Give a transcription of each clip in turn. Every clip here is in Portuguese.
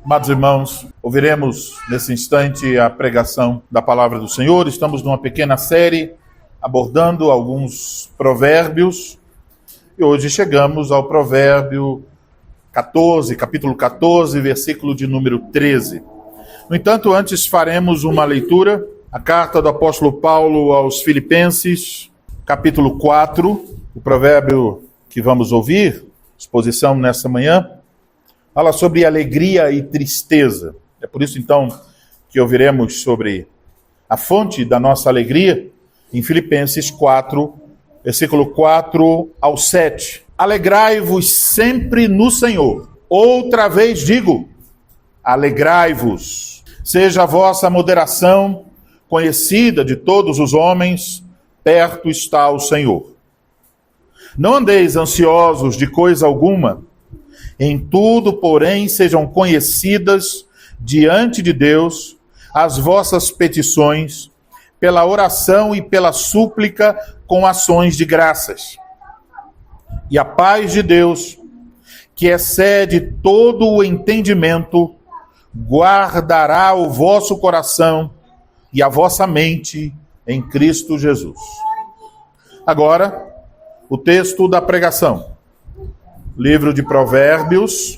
Amados irmãos, ouviremos nesse instante a pregação da palavra do Senhor. Estamos numa pequena série abordando alguns provérbios e hoje chegamos ao provérbio 14, capítulo 14, versículo de número 13. No entanto, antes faremos uma leitura, a carta do apóstolo Paulo aos Filipenses, capítulo 4, o provérbio que vamos ouvir, exposição nesta manhã, fala sobre alegria e tristeza. É por isso, então, que ouviremos sobre a fonte da nossa alegria em Filipenses 4, versículo 4 ao 7. Alegrai-vos sempre no Senhor. Outra vez digo, alegrai-vos. Seja a vossa moderação conhecida de todos os homens, perto está o Senhor. Não andeis ansiosos de coisa alguma, em tudo, porém, sejam conhecidas diante de Deus as vossas petições, pela oração e pela súplica com ações de graças. E a paz de Deus, que excede todo o entendimento, guardará o vosso coração e a vossa mente em Cristo Jesus. Agora, o texto da pregação. Livro de Provérbios,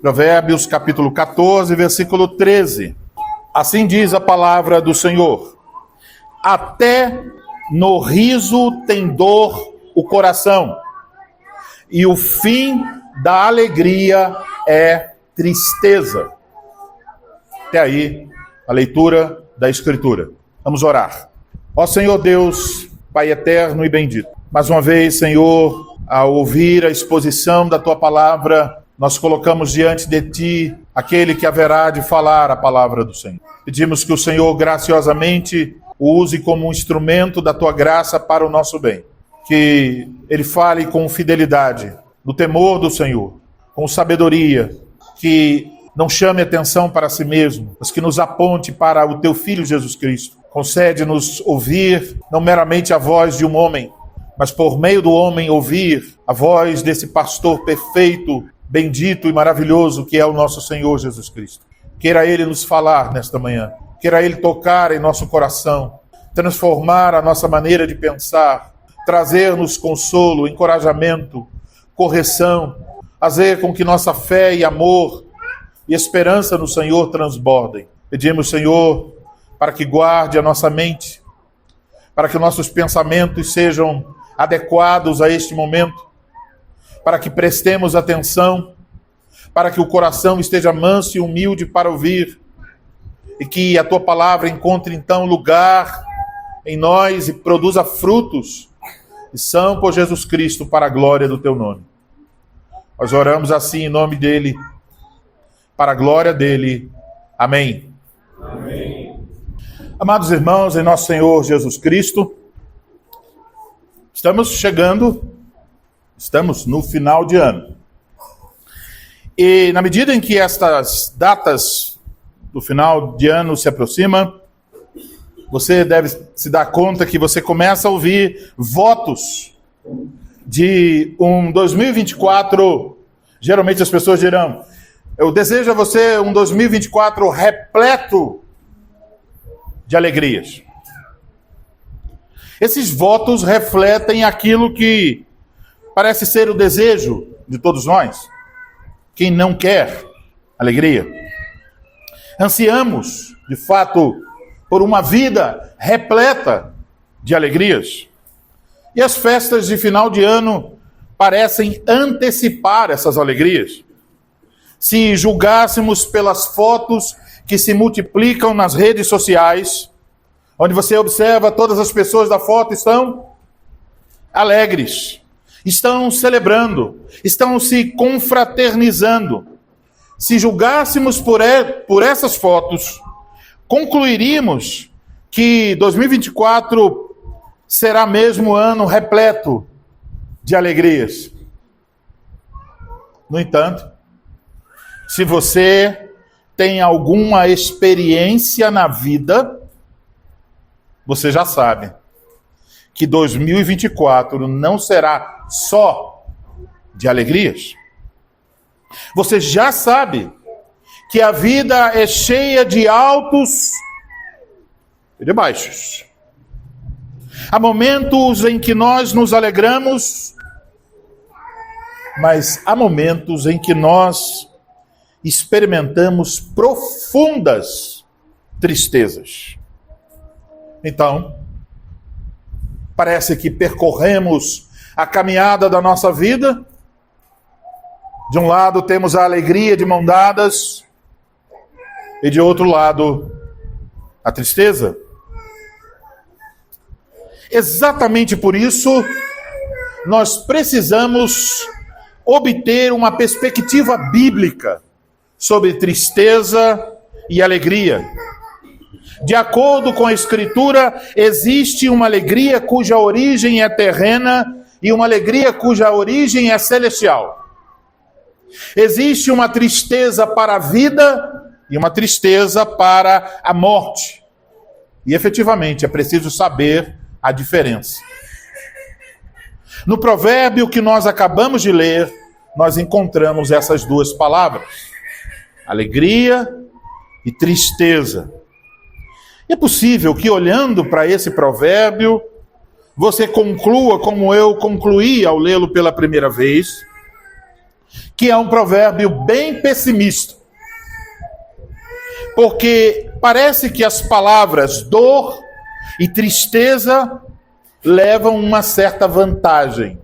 Provérbios capítulo 14, versículo 13. Assim diz a palavra do Senhor: até no riso tem dor o coração, e o fim da alegria é tristeza. Até aí, a leitura da Escritura. Vamos orar. Ó Senhor Deus, Pai eterno e bendito, mais uma vez, Senhor, ao ouvir a exposição da Tua palavra, nós colocamos diante de Ti aquele que haverá de falar a palavra do Senhor. Pedimos que o Senhor graciosamente o use como um instrumento da Tua graça para o nosso bem. Que Ele fale com fidelidade, no temor do Senhor, com sabedoria, que não chame atenção para si mesmo, mas que nos aponte para o Teu Filho Jesus Cristo. Concede-nos ouvir não meramente a voz de um homem, mas por meio do homem ouvir a voz desse pastor perfeito, bendito e maravilhoso que é o nosso Senhor Jesus Cristo. Queira Ele nos falar nesta manhã, queira Ele tocar em nosso coração, transformar a nossa maneira de pensar, trazer-nos consolo, encorajamento, correção, fazer com que nossa fé e amor e esperança no Senhor transbordem. Pedimos, Senhor, para que guarde a nossa mente, para que nossos pensamentos sejam adequados a este momento, para que prestemos atenção, para que o coração esteja manso e humilde para ouvir, e que a Tua palavra encontre então lugar em nós e produza frutos, e são por Jesus Cristo para a glória do Teu nome. Nós oramos assim em nome dEle, para a glória dEle. Amém. Amém. Amados irmãos, em nosso Senhor Jesus Cristo, estamos no final de ano. E na medida em que estas datas do final de ano se aproximam, você deve se dar conta que você começa a ouvir votos de um 2024. Geralmente as pessoas dirão: eu desejo a você um 2024 repleto de alegrias. Esses votos refletem aquilo que parece ser o desejo de todos nós. Quem não quer alegria? Ansiamos, de fato, por uma vida repleta de alegrias. E as festas de final de ano parecem antecipar essas alegrias. Se julgássemos pelas fotos que se multiplicam nas redes sociais, onde você observa todas as pessoas da foto estão alegres, estão celebrando, estão se confraternizando. Se julgássemos por essas fotos, concluiríamos que 2024 será mesmo ano repleto de alegrias. No entanto, se você tem alguma experiência na vida, você já sabe que 2024 não será só de alegrias. Você já sabe que a vida é cheia de altos e de baixos. Há momentos em que nós nos alegramos, mas há momentos em que nós experimentamos profundas tristezas. Então, parece que percorremos a caminhada da nossa vida. De um lado temos a alegria de mãos dadas, e de outro lado, a tristeza. Exatamente por isso, nós precisamos obter uma perspectiva bíblica sobre tristeza e alegria. De acordo com a Escritura, existe uma alegria cuja origem é terrena e uma alegria cuja origem é celestial. Existe uma tristeza para a vida e uma tristeza para a morte. E efetivamente é preciso saber a diferença. No provérbio que nós acabamos de ler, nós encontramos essas duas palavras: alegria e tristeza. É possível que, olhando para esse provérbio, você conclua, como eu concluí ao lê-lo pela primeira vez, que é um provérbio bem pessimista. Porque parece que as palavras dor e tristeza levam uma certa vantagem.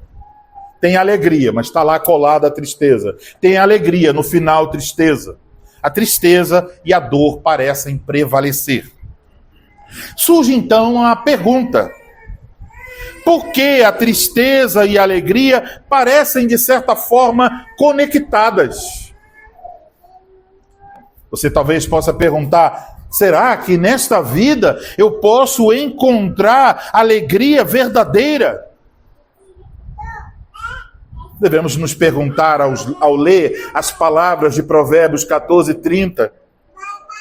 Tem alegria, mas está lá colada a tristeza. Tem alegria, no final tristeza. A tristeza e a dor parecem prevalecer. Surge então a pergunta: por que a tristeza e a alegria parecem, de certa forma, conectadas? Você talvez possa perguntar: será que nesta vida eu posso encontrar alegria verdadeira? Devemos nos perguntar ao ler as palavras de Provérbios 14:30,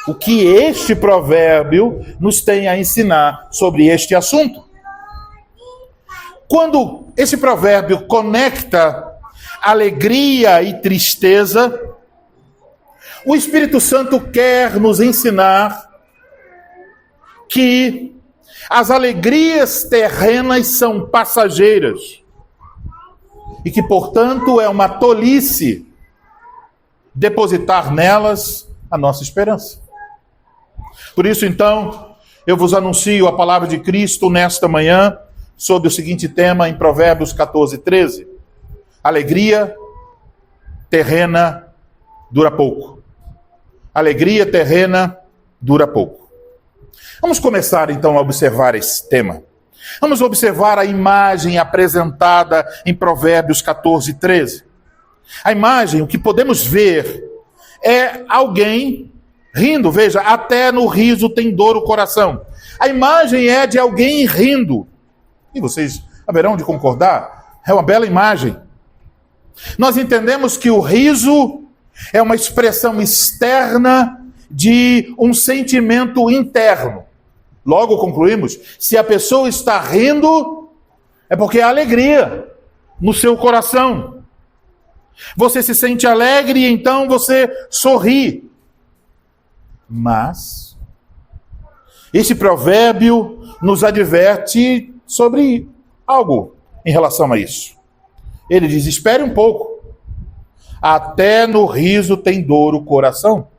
o que este provérbio nos tem a ensinar sobre este assunto. Quando esse provérbio conecta alegria e tristeza, o Espírito Santo quer nos ensinar que as alegrias terrenas são passageiras e que, portanto, é uma tolice depositar nelas a nossa esperança. Por isso, então, eu vos anuncio a palavra de Cristo nesta manhã sobre o seguinte tema em Provérbios 14:13. Alegria terrena dura pouco. Alegria terrena dura pouco. Vamos começar então a observar esse tema. Vamos observar a imagem apresentada em Provérbios 14:13. A imagem, o que podemos ver, é alguém rindo. Veja, até no riso tem dor o coração. A imagem é de alguém rindo. E vocês haverão de concordar, é uma bela imagem. Nós entendemos que o riso é uma expressão externa de um sentimento interno. Logo concluímos, se a pessoa está rindo, é porque há alegria no seu coração. Você se sente alegre e então você sorri. Mas esse provérbio nos adverte sobre algo em relação a isso. Ele diz: espere um pouco. Até no riso tem dor o coração.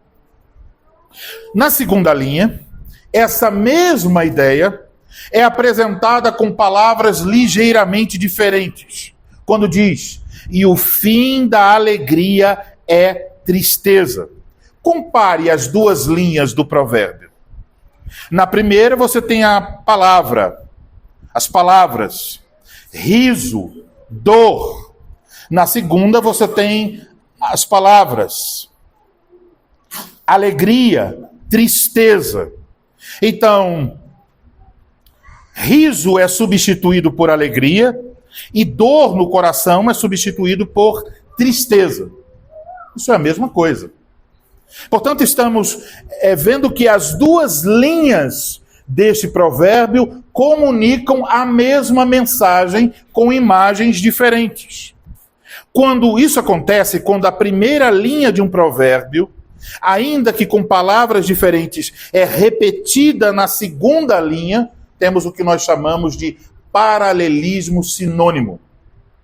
Na segunda linha, essa mesma ideia é apresentada com palavras ligeiramente diferentes. Quando diz: e o fim da alegria é tristeza. Compare as duas linhas do provérbio. Na primeira você tem as palavras riso, dor. Na segunda você tem as palavras alegria, tristeza. Então, riso é substituído por alegria e dor no coração é substituído por tristeza. Isso é a mesma coisa. Portanto, estamos vendo que as duas linhas deste provérbio comunicam a mesma mensagem com imagens diferentes. Quando isso acontece, quando a primeira linha de um provérbio ainda que com palavras diferentes, é repetida na segunda linha, temos o que nós chamamos de paralelismo sinônimo.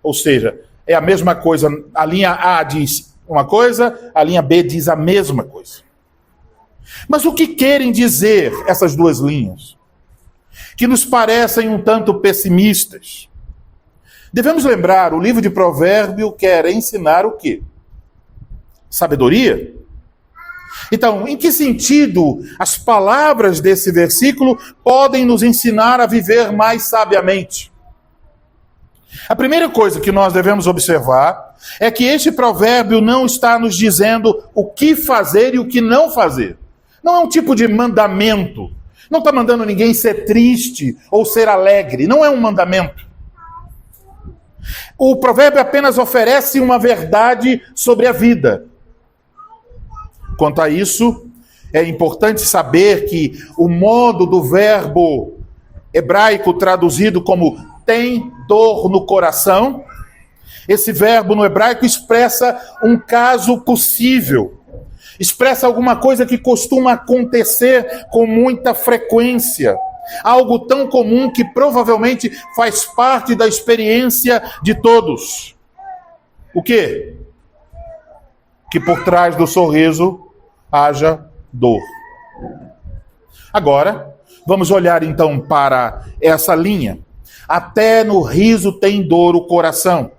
Ou seja, é a mesma coisa, a linha A diz uma coisa, a linha B diz a mesma coisa. Mas o que querem dizer essas duas linhas? Que nos parecem um tanto pessimistas. Devemos lembrar, o livro de Provérbios quer ensinar o quê? Sabedoria? Então, em que sentido as palavras desse versículo podem nos ensinar a viver mais sabiamente? A primeira coisa que nós devemos observar é que este provérbio não está nos dizendo o que fazer e o que não fazer. Não é um tipo de mandamento. Não está mandando ninguém ser triste ou ser alegre. Não é um mandamento. O provérbio apenas oferece uma verdade sobre a vida. Quanto a isso, é importante saber que o modo do verbo hebraico traduzido como tem dor no coração, esse verbo no hebraico expressa um caso possível, expressa alguma coisa que costuma acontecer com muita frequência, algo tão comum que provavelmente faz parte da experiência de todos. O quê? Que por trás do sorriso haja dor. Agora, vamos olhar então para essa linha. Até no riso tem dor o coração.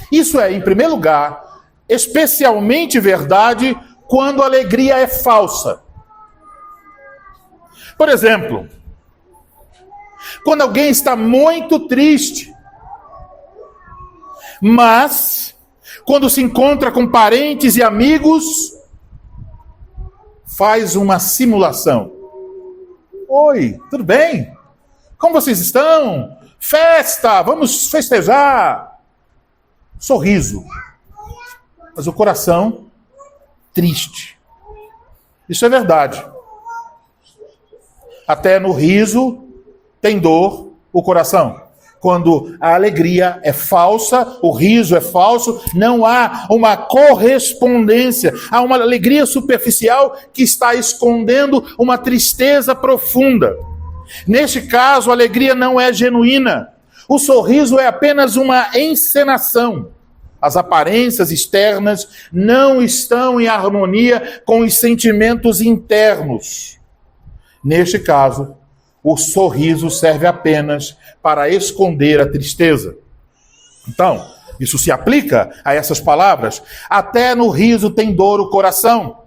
Isso é, em primeiro lugar, especialmente verdade quando a alegria é falsa. Por exemplo, quando alguém está muito triste, mas quando se encontra com parentes e amigos, faz uma simulação. Oi, tudo bem? Como vocês estão? Festa, vamos festejar. Sorriso. Mas o coração triste. Isso é verdade. Até no riso tem dor o coração. Quando a alegria é falsa, o riso é falso, não há uma correspondência. Há uma alegria superficial que está escondendo uma tristeza profunda. Neste caso, a alegria não é genuína. O sorriso é apenas uma encenação. As aparências externas não estão em harmonia com os sentimentos internos. Neste caso, o sorriso serve apenas para esconder a tristeza. Então, isso se aplica a essas palavras. Até no riso tem dor o coração.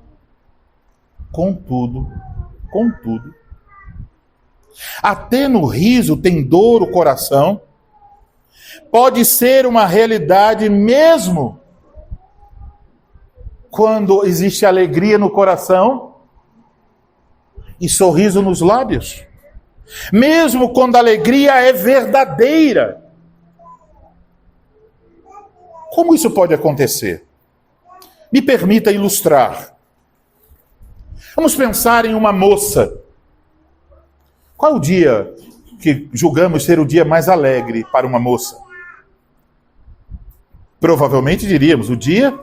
Contudo, até no riso tem dor o coração, pode ser uma realidade mesmo quando existe alegria no coração e sorriso nos lábios. Mesmo quando a alegria é verdadeira. Como isso pode acontecer? Me permita ilustrar. Vamos pensar em uma moça. Qual é o dia que julgamos ser o dia mais alegre para uma moça? Provavelmente diríamos o dia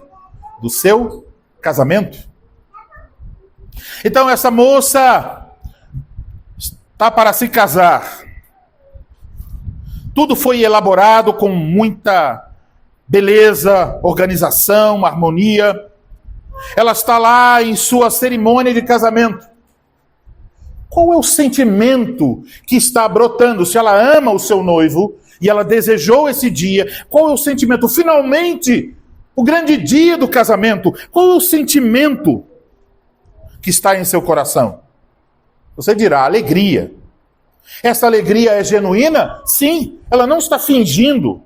do seu casamento. Então essa moça está para se casar. Tudo foi elaborado com muita beleza, organização, harmonia. Ela está lá em sua cerimônia de casamento. Qual é o sentimento que está brotando? Se ela ama o seu noivo e ela desejou esse dia, qual é o sentimento? Finalmente, o grande dia do casamento. Qual é o sentimento que está em seu coração? Você dirá, alegria. Essa alegria é genuína? Sim, ela não está fingindo.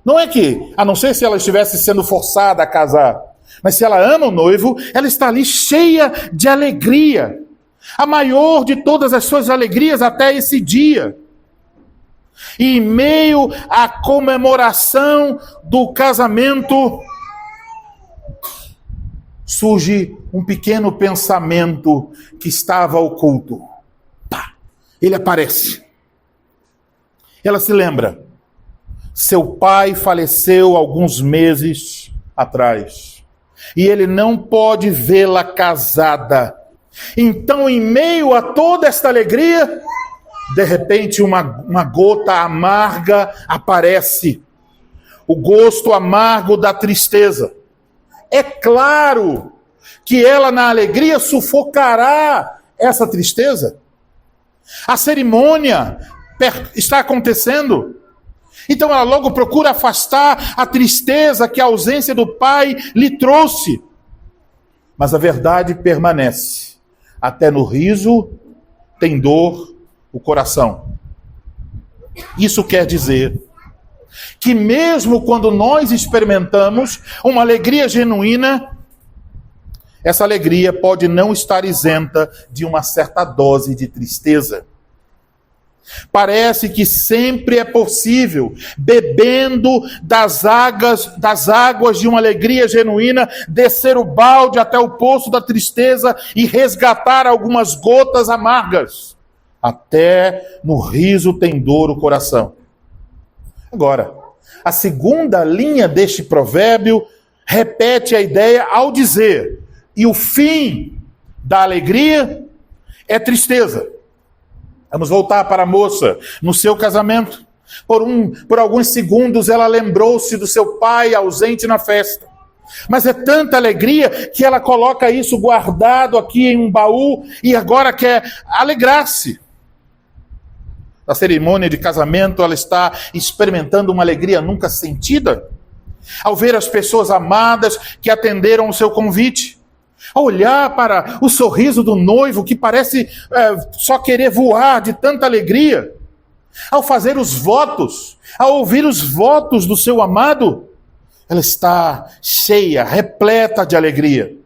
Não é que, a não ser se ela estivesse sendo forçada a casar, mas se ela ama o noivo, ela está ali cheia de alegria. A maior de todas as suas alegrias até esse dia. E em meio à comemoração do casamento, surge um pequeno pensamento que estava oculto. Pá, ele aparece. Ela se lembra. Seu pai faleceu alguns meses atrás. e ele não pode vê-la casada. Então, em meio a toda esta alegria, de repente uma gota amarga aparece. O gosto amargo da tristeza. É claro que ela, na alegria, sufocará essa tristeza. A cerimônia está acontecendo. Então ela logo procura afastar a tristeza que a ausência do pai lhe trouxe. Mas a verdade permanece. Até no riso tem dor o coração. Isso quer dizer que mesmo quando nós experimentamos uma alegria genuína, essa alegria pode não estar isenta de uma certa dose de tristeza. Parece que sempre é possível, bebendo das águas de uma alegria genuína, descer o balde até o poço da tristeza e resgatar algumas gotas amargas. Até no riso tem dor o coração. Agora, a segunda linha deste provérbio repete a ideia ao dizer: e o fim da alegria é tristeza. Vamos voltar para a moça no seu casamento. Por alguns segundos ela lembrou-se do seu pai ausente na festa. Mas é tanta alegria que ela coloca isso guardado aqui em um baú e agora quer alegrar-se. Na cerimônia de casamento ela está experimentando uma alegria nunca sentida. Ao ver as pessoas amadas que atenderam o seu convite. Ao olhar para o sorriso do noivo, que parece só querer voar de tanta alegria. Ao fazer os votos, ao ouvir os votos do seu amado, ela está cheia, repleta de alegria.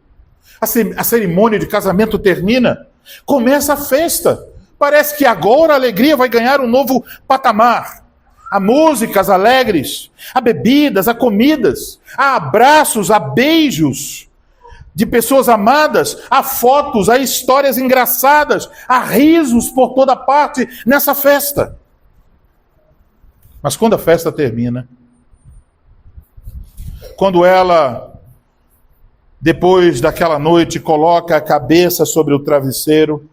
A cerimônia de casamento termina, começa a festa. Parece que agora a alegria vai ganhar um novo patamar. Há músicas alegres, há bebidas, há comidas, há abraços, há beijos de pessoas amadas, há fotos, há histórias engraçadas, há risos por toda parte nessa festa. Mas quando a festa termina, quando ela, depois daquela noite, coloca a cabeça sobre o travesseiro,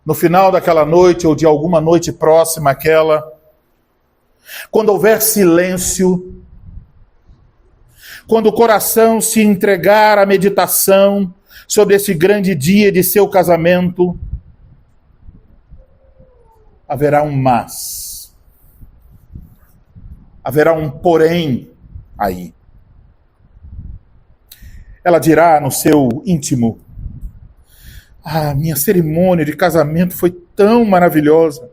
no final daquela noite ou de alguma noite próxima àquela, quando houver silêncio, quando o coração se entregar à meditação sobre esse grande dia de seu casamento, haverá um mas. Haverá um porém aí. Ela dirá no seu íntimo: minha cerimônia de casamento foi tão maravilhosa.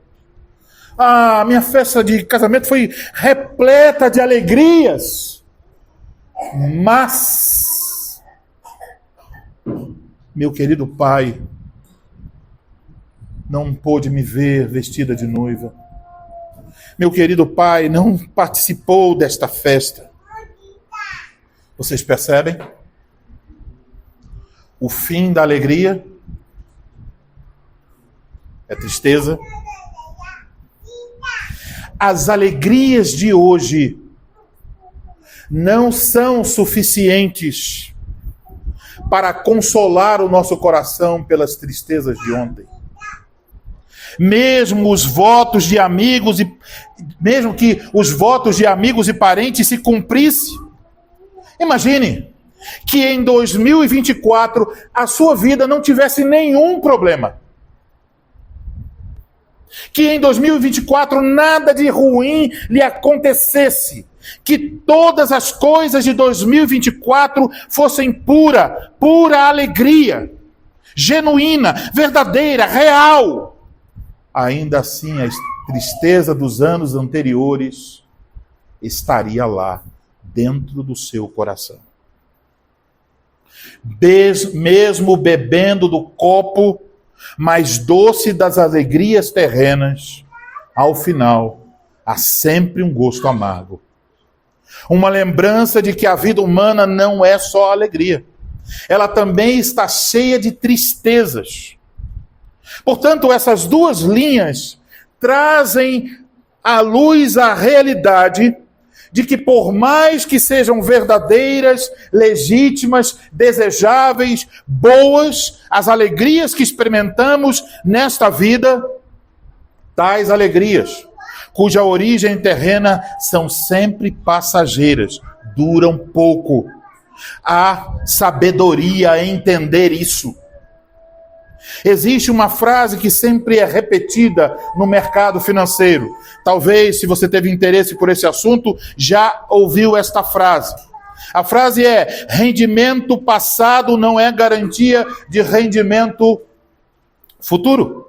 Minha festa de casamento foi repleta de alegrias. Mas, meu querido pai não pôde me ver vestida de noiva. Meu querido pai não participou desta festa. Vocês percebem? O fim da alegria é tristeza. As alegrias de hoje não são suficientes para consolar o nosso coração pelas tristezas de ontem. Mesmo os votos de amigos mesmo que os votos de amigos e parentes se cumprissem, imagine que em 2024 a sua vida não tivesse nenhum problema. Que em 2024 nada de ruim lhe acontecesse. Que todas as coisas de 2024 fossem pura alegria, genuína, verdadeira, real. Ainda assim, a tristeza dos anos anteriores estaria lá, dentro do seu coração. Mesmo bebendo do copo mais doce das alegrias terrenas, ao final, há sempre um gosto amargo. Uma lembrança de que a vida humana não é só alegria. Ela também está cheia de tristezas. Portanto, essas duas linhas trazem à luz a realidade de que por mais que sejam verdadeiras, legítimas, desejáveis, boas, as alegrias que experimentamos nesta vida, tais alegrias, cuja origem terrena são sempre passageiras, duram pouco. Há sabedoria em entender isso. Existe uma frase que sempre é repetida no mercado financeiro. Talvez, se você teve interesse por esse assunto, já ouviu esta frase. A frase é: rendimento passado não é garantia de rendimento futuro.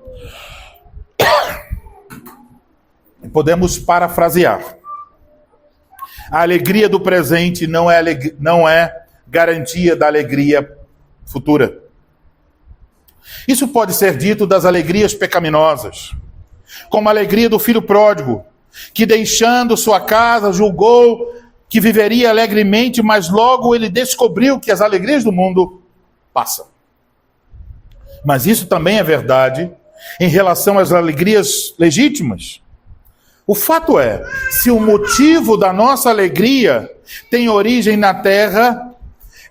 Podemos parafrasear: a alegria do presente não é garantia da alegria futura. Isso pode ser dito das alegrias pecaminosas, como a alegria do filho pródigo, que deixando sua casa julgou que viveria alegremente, mas logo ele descobriu que as alegrias do mundo passam. Mas isso também é verdade em relação às alegrias legítimas. O fato é, se o motivo da nossa alegria tem origem na terra,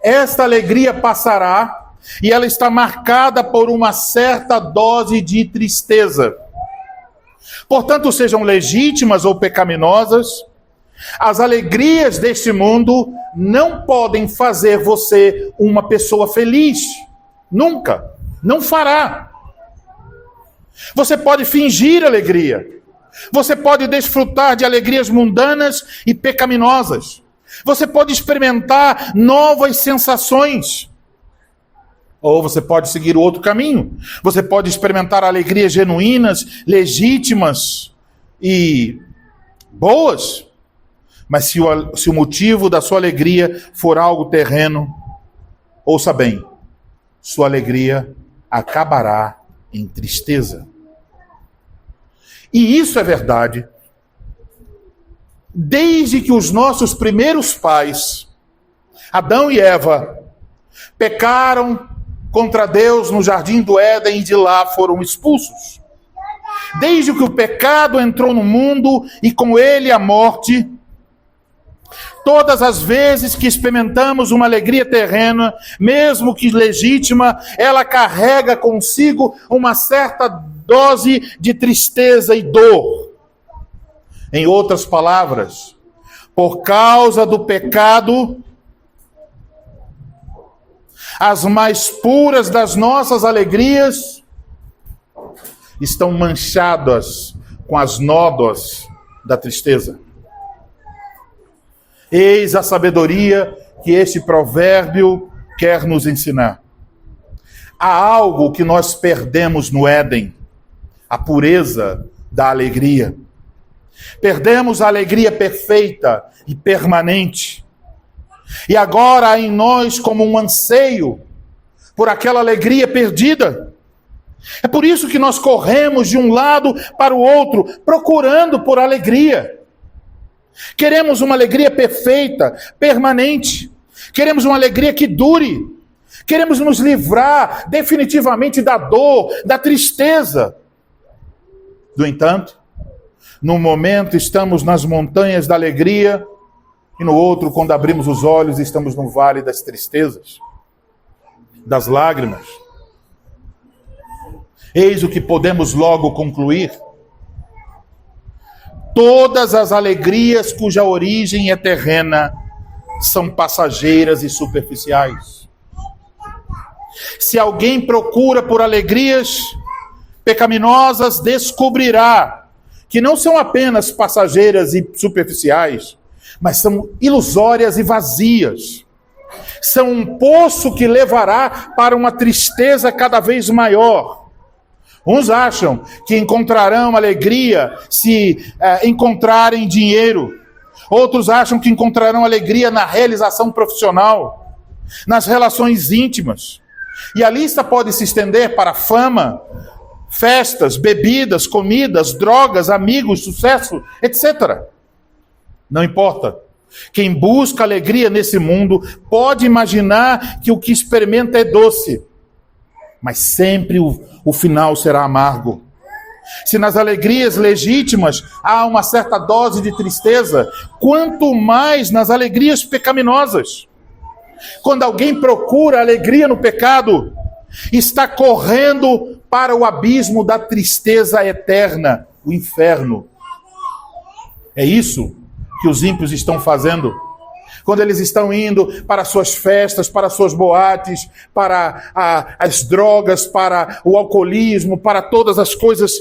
esta alegria passará e ela está marcada por uma certa dose de tristeza. Portanto, sejam legítimas ou pecaminosas, as alegrias deste mundo não podem fazer você uma pessoa feliz. Nunca. Não fará. Você pode fingir alegria. Você pode desfrutar de alegrias mundanas e pecaminosas. Você pode experimentar novas sensações. Ou você pode seguir o outro caminho. Você pode experimentar alegrias genuínas, legítimas e boas. Mas se o motivo da sua alegria for algo terreno, ouça bem, sua alegria acabará em tristeza. E isso é verdade desde que os nossos primeiros pais, Adão e Eva, pecaram contra Deus no jardim do Éden e de lá foram expulsos. Desde que o pecado entrou no mundo e com ele a morte, todas as vezes que experimentamos uma alegria terrena, mesmo que legítima, ela carrega consigo uma certa dose de tristeza e dor. Em outras palavras, por causa do pecado, as mais puras das nossas alegrias estão manchadas com as nódoas da tristeza. Eis a sabedoria que este provérbio quer nos ensinar. Há algo que nós perdemos no Éden, a pureza da alegria. Perdemos a alegria perfeita e permanente. E agora há em nós como um anseio por aquela alegria perdida. É por isso que nós corremos de um lado para o outro, procurando por alegria. Queremos uma alegria perfeita, permanente. Queremos uma alegria que dure. Queremos nos livrar definitivamente da dor, da tristeza. No entanto, num momento estamos nas montanhas da alegria e no outro, quando abrimos os olhos, estamos no vale das tristezas, das lágrimas. Eis o que podemos logo concluir. Todas as alegrias cuja origem é terrena são passageiras e superficiais. Se alguém procura por alegrias pecaminosas, descobrirá que não são apenas passageiras e superficiais, mas são ilusórias e vazias. São um poço que levará para uma tristeza cada vez maior. Uns acham que encontrarão alegria se encontrarem dinheiro. Outros acham que encontrarão alegria na realização profissional, nas relações íntimas. E a lista pode se estender para fama, festas, bebidas, comidas, drogas, amigos, sucesso, etc. Não importa. Quem busca alegria nesse mundo pode imaginar que o que experimenta é doce, mas sempre o final será amargo. Se nas alegrias legítimas há uma certa dose de tristeza, quanto mais nas alegrias pecaminosas. Quando alguém procura alegria no pecado, está correndo para o abismo da tristeza eterna, o inferno. É isso que os ímpios estão fazendo. Quando eles estão indo para suas festas, para suas boates, para as drogas, para o alcoolismo, para todas as coisas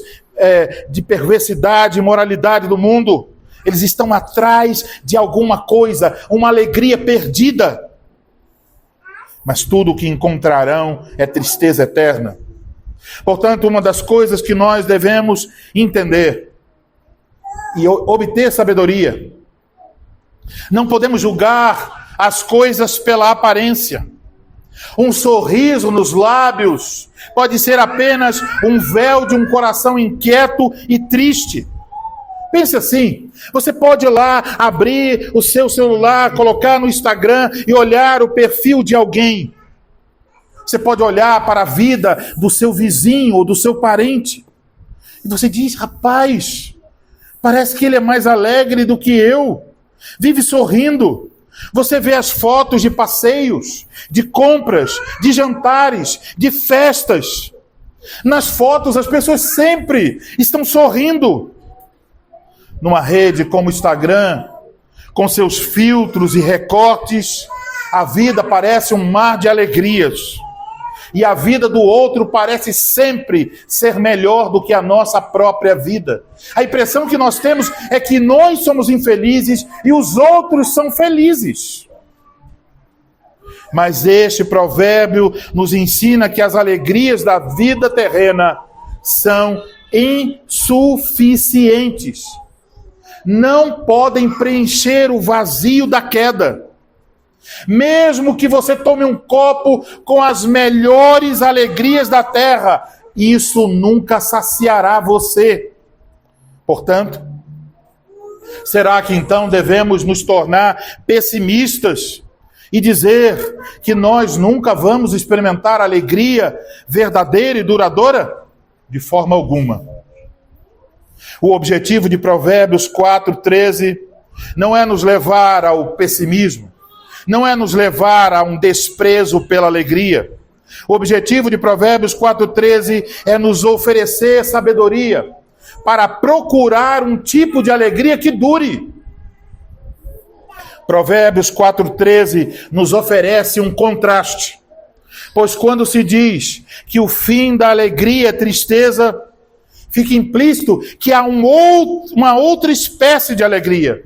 de perversidade e moralidade do mundo, eles estão atrás de alguma coisa, uma alegria perdida. Mas tudo o que encontrarão é tristeza eterna. Portanto, uma das coisas que nós devemos entender e obter sabedoria, não podemos julgar as coisas pela aparência. Um sorriso nos lábios pode ser apenas um véu de um coração inquieto e triste. Pense assim, você pode ir lá, abrir o seu celular, colocar no Instagram e olhar o perfil de alguém. Você pode olhar para a vida do seu vizinho ou do seu parente. E você diz, rapaz, parece que ele é mais alegre do que eu. Vive sorrindo. Você vê as fotos de passeios, de compras, de jantares, de festas. Nas fotos as pessoas sempre estão sorrindo. Numa rede como o Instagram, com seus filtros e recortes, a vida parece um mar de alegrias. E a vida do outro parece sempre ser melhor do que a nossa própria vida. A impressão que nós temos é que nós somos infelizes e os outros são felizes. Mas este provérbio nos ensina que as alegrias da vida terrena são insuficientes. Não podem preencher o vazio da queda. Mesmo que você tome um copo com as melhores alegrias da terra, isso nunca saciará você. Portanto, será que então devemos nos tornar pessimistas e dizer que nós nunca vamos experimentar alegria verdadeira e duradoura? De forma alguma. O objetivo de Provérbios 4:13 não é nos levar ao pessimismo, não é nos levar a um desprezo pela alegria. O objetivo de Provérbios 4:13 é nos oferecer sabedoria para procurar um tipo de alegria que dure. Provérbios 4:13 nos oferece um contraste, pois quando se diz que o fim da alegria é tristeza, fica implícito que há uma outra espécie de alegria,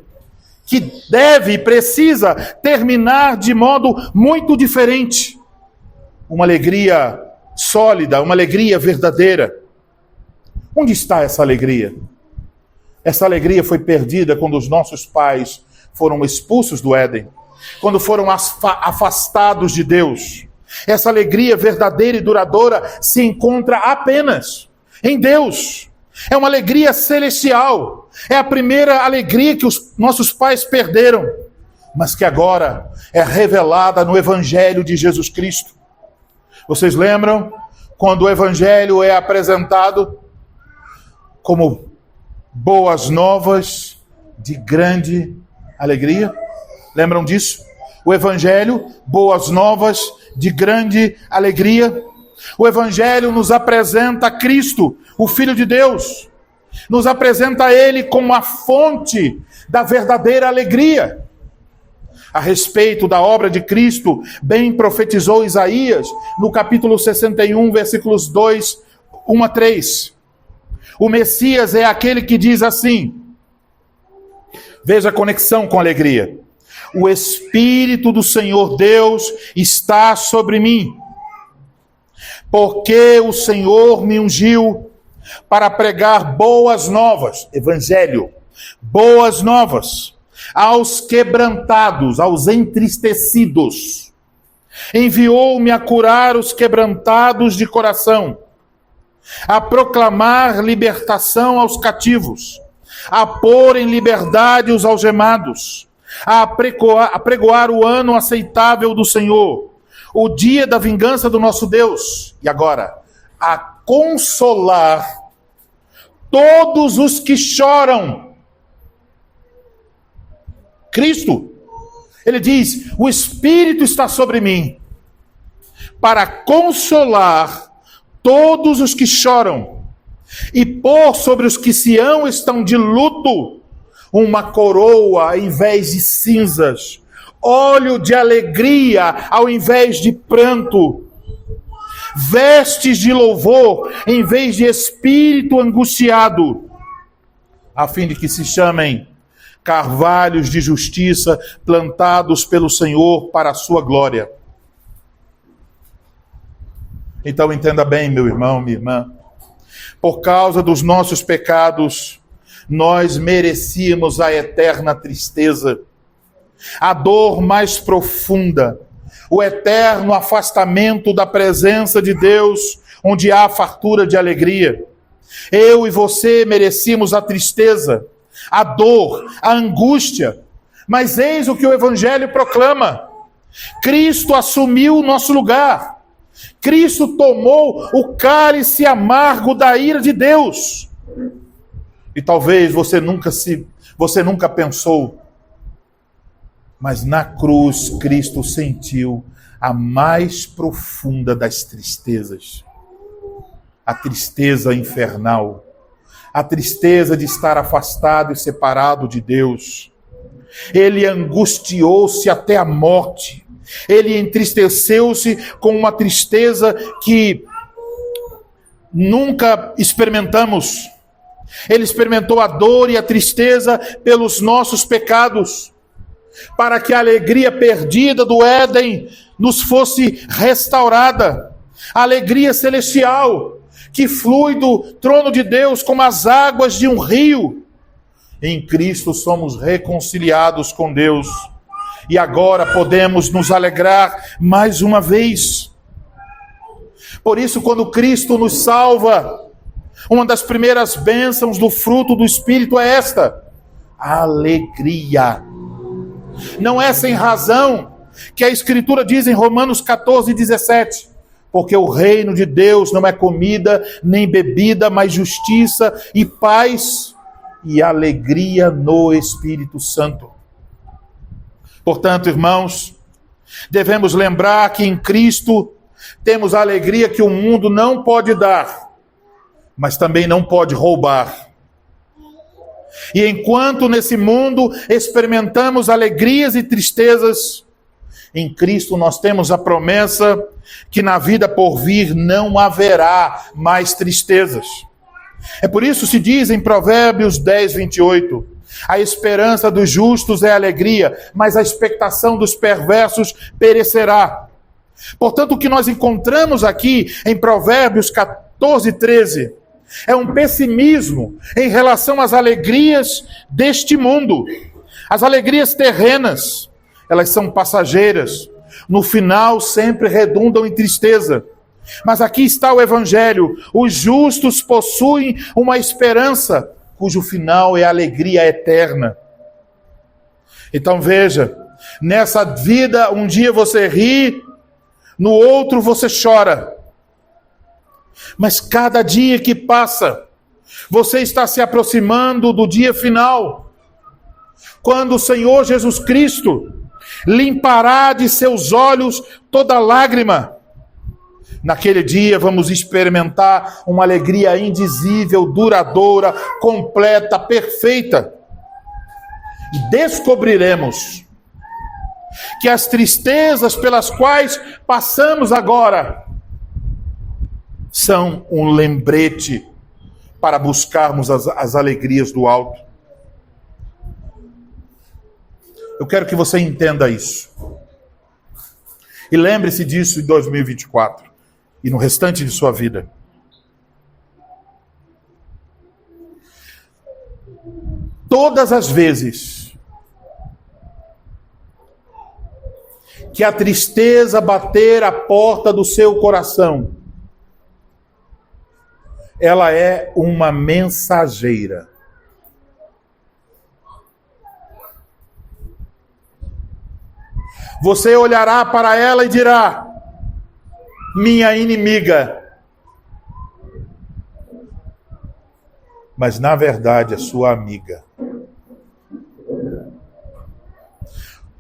que deve e precisa terminar de modo muito diferente. Uma alegria sólida, uma alegria verdadeira. Onde está essa alegria? Essa alegria foi perdida quando os nossos pais foram expulsos do Éden, quando foram afastados de Deus. Essa alegria verdadeira e duradoura se encontra apenas em Deus. É uma alegria celestial. É a primeira alegria que os nossos pais perderam, mas que agora é revelada no Evangelho de Jesus Cristo. Vocês lembram quando o Evangelho é apresentado como boas novas de grande alegria? Lembram disso? O Evangelho, boas novas de grande alegria. O Evangelho nos apresenta Cristo, o Filho de Deus. Nos apresenta Ele como a fonte da verdadeira alegria. A respeito da obra de Cristo, bem profetizou Isaías no capítulo 61, versículos 2, 1 a 3. O Messias é aquele que diz assim, veja a conexão com a alegria. O Espírito do Senhor Deus está sobre mim, porque o Senhor me ungiu para pregar boas novas, Evangelho, boas novas, aos quebrantados, aos entristecidos. Enviou-me a curar os quebrantados de coração, a proclamar libertação aos cativos, a pôr em liberdade os algemados, a pregoar o ano aceitável do Senhor, o dia da vingança do nosso Deus. E agora, a consolar todos os que choram. Cristo, ele diz: o Espírito está sobre mim, para consolar todos os que choram, e pôr sobre os que Sião estão de luto uma coroa ao invés de cinzas, óleo de alegria ao invés de pranto, vestes de louvor em vez de espírito angustiado, a fim de que se chamem carvalhos de justiça plantados pelo Senhor para a sua glória. Então entenda bem, meu irmão, minha irmã, por causa dos nossos pecados, nós merecíamos a eterna tristeza, a dor mais profunda, o eterno afastamento da presença de Deus, onde há fartura de alegria. Eu e você merecíamos a tristeza, a dor, a angústia, mas eis o que o Evangelho proclama: Cristo assumiu o nosso lugar. Cristo tomou o cálice amargo da ira de Deus. E talvez você nunca pensou, mas na cruz Cristo sentiu a mais profunda das tristezas. A tristeza infernal. A tristeza de estar afastado e separado de Deus. Ele angustiou-se até a morte. Ele entristeceu-se com uma tristeza que nunca experimentamos. Ele experimentou a dor e a tristeza pelos nossos pecados, para que a alegria perdida do Éden nos fosse restaurada. A alegria celestial que flui do trono de Deus como as águas de um rio. Em Cristo somos reconciliados com Deus. E agora podemos nos alegrar mais uma vez. Por isso, quando Cristo nos salva, uma das primeiras bênçãos do fruto do Espírito é esta: alegria. Não é sem razão que a Escritura diz em Romanos 14:17, porque o reino de Deus não é comida nem bebida, mas justiça e paz e alegria no Espírito Santo. Portanto, irmãos, devemos lembrar que em Cristo temos a alegria que o mundo não pode dar, mas também não pode roubar. E enquanto nesse mundo experimentamos alegrias e tristezas, em Cristo nós temos a promessa que na vida por vir não haverá mais tristezas. É por isso se diz em Provérbios 10:28, a esperança dos justos é alegria, mas a expectação dos perversos perecerá. Portanto, o que nós encontramos aqui em Provérbios 14:13 é um pessimismo em relação às alegrias deste mundo. As alegrias terrenas, elas são passageiras. No final, sempre redundam em tristeza. Mas aqui está o Evangelho. Os justos possuem uma esperança, cujo final é a alegria eterna. Então veja, nessa vida, um dia você ri, no outro você chora. Mas cada dia que passa, você está se aproximando do dia final, quando o Senhor Jesus Cristo limpará de seus olhos toda lágrima. Naquele dia vamos experimentar uma alegria indizível, duradoura, completa, perfeita. E descobriremos que as tristezas pelas quais passamos agora são um lembrete para buscarmos as alegrias do alto. Eu quero que você entenda isso. E lembre-se disso em 2024 e no restante de sua vida. Todas as vezes que a tristeza bater a porta do seu coração, ela é uma mensageira. Você olhará para ela e dirá: minha inimiga. mas na verdade é sua amiga.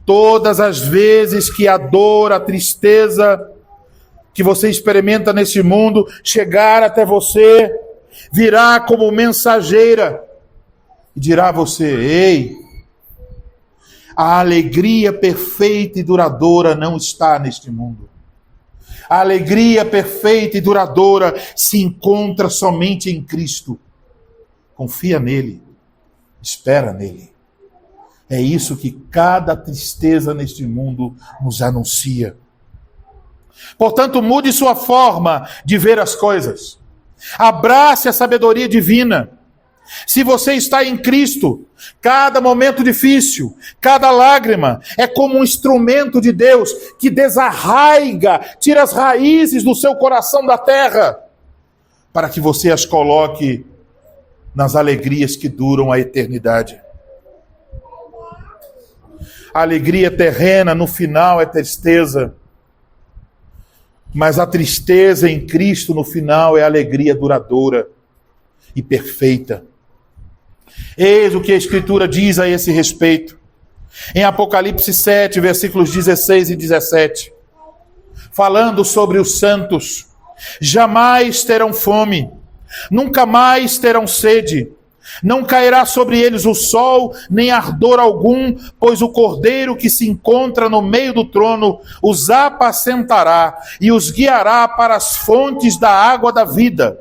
Todas as vezes que a dor, a tristeza que você experimenta nesse mundo chegar até você, virá como mensageira e dirá a você: ei, a alegria perfeita e duradoura não está neste mundo. A alegria perfeita e duradoura se encontra somente em Cristo. Confia nele, espera nele. É isso que cada tristeza neste mundo nos anuncia. Portanto, mude sua forma de ver as coisas. Abrace a sabedoria divina. Se você está em Cristo, cada momento difícil, cada lágrima é como um instrumento de Deus que desarraiga, tira as raízes do seu coração da terra, para que você as coloque nas alegrias que duram a eternidade. A alegria terrena no final é tristeza, mas a tristeza em Cristo no final é alegria duradoura e perfeita. Eis o que a Escritura diz a esse respeito. Em Apocalipse 7, versículos 16 e 17, falando sobre os santos: jamais terão fome, nunca mais terão sede, não cairá sobre eles o sol, nem ardor algum, pois o Cordeiro que se encontra no meio do trono os apacentará e os guiará para as fontes da água da vida.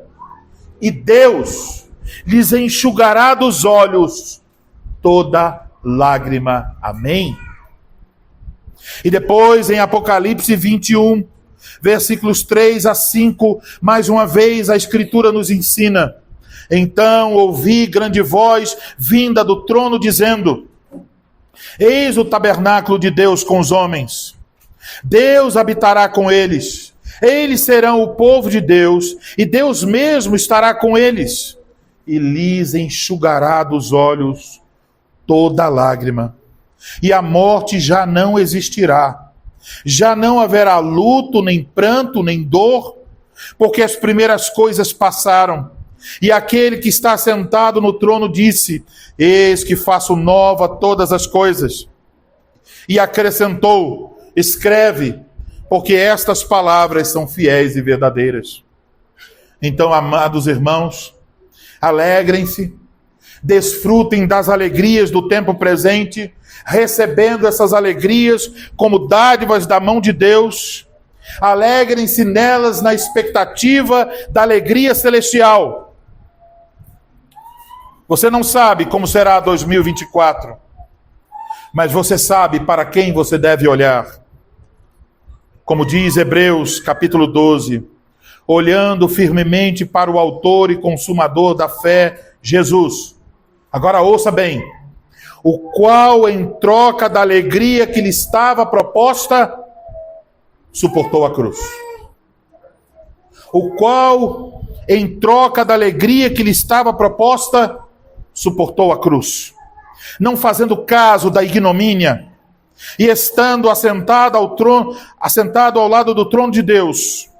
E Deus lhes enxugará dos olhos toda lágrima. Amém? E depois em Apocalipse 21, versículos 3 a 5, mais uma vez a Escritura nos ensina: então ouvi grande voz vinda do trono dizendo: eis o tabernáculo de Deus com os homens. Deus habitará com eles. Eles serão o povo de Deus, e Deus mesmo estará com eles. E lhes enxugará dos olhos toda lágrima. E a morte já não existirá. Já não haverá luto, nem pranto, nem dor, porque as primeiras coisas passaram. E aquele que está sentado no trono disse: eis que faço nova todas as coisas. E acrescentou: escreve, porque estas palavras são fiéis e verdadeiras. Então, amados irmãos, alegrem-se, desfrutem das alegrias do tempo presente, recebendo essas alegrias como dádivas da mão de Deus. Alegrem-se nelas na expectativa da alegria celestial. Você não sabe como será 2024, mas você sabe para quem você deve olhar. Como diz Hebreus capítulo 12, olhando firmemente para o autor e consumador da fé, Jesus. Agora ouça bem: o qual em troca da alegria que lhe estava proposta, suportou a cruz. O qual em troca da alegria que lhe estava proposta, suportou a cruz, não fazendo caso da ignomínia, e estando assentado ao lado do trono de Deus.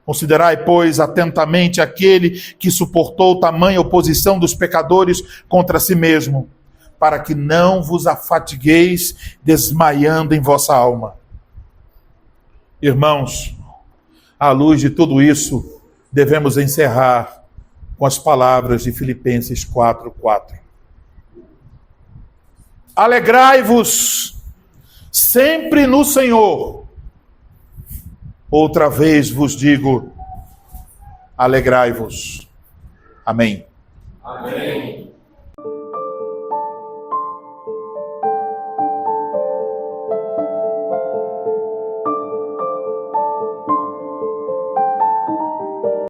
Considerai, pois, atentamente aquele que suportou tamanha oposição dos pecadores contra si mesmo, para que não vos afatigueis desmaiando em vossa alma. Irmãos, à luz de tudo isso, devemos encerrar com as palavras de Filipenses 4:4. Alegrai-vos sempre no Senhor. Outra vez vos digo, alegrai-vos. Amém. Amém.